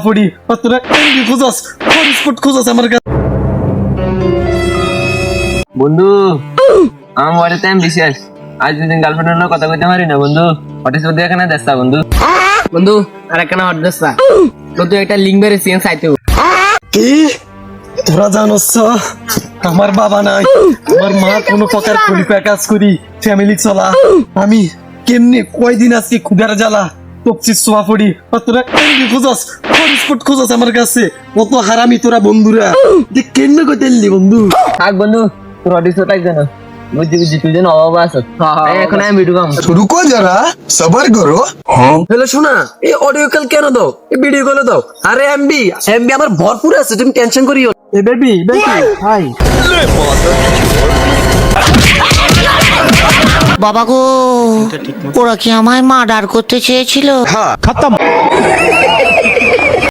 পড়ি তোরা MB খুঁজস hotspot খুঁজস আমার কাছে বন্ধু আমার মোবাইলে টাইম বিশেষ আজ দুদিন গার্লফ্রেন্ডের কথা কইতে পারি না বন্ধু হটস্পট দেখে না দেস্তা বন্ধু বন্ধু আর একটা হট দস্তা তো একটা লিঙ্ক বেরে সিএন সাইতে কি তোরা জানোস আমার বাবা নাই আমার মা কোনো প্রকার খলিফা কাজ করি ফ্যামিলি চলা আমি কেমনে কয়দিন আজকে খুদার জ্বালা তপসি সোয়া পড়ি তোরা এমবি খুঁজস হটস্পট খুঁজস আমার কাছে কত হারামি তোরা বন্ধুরা যে কেমনে কইতেলি বন্ধু থাক বন্ধু তোর হটস্পট লাগবে না বুঝছি তুই যেন অভাব আছো এখন আমি ভিডিও কাম रुको जरा सबर करो হ্যালো শোনা এই অডিও কল কেন দাও এই ভিডিও কল দাও আরে এমবি আমার ভরপুর আছে তুমি টেনশন করিও এ বেবি হাই বাবা গো ওরা কি আমায় মার্ডার করতে চেয়েছিল खत्म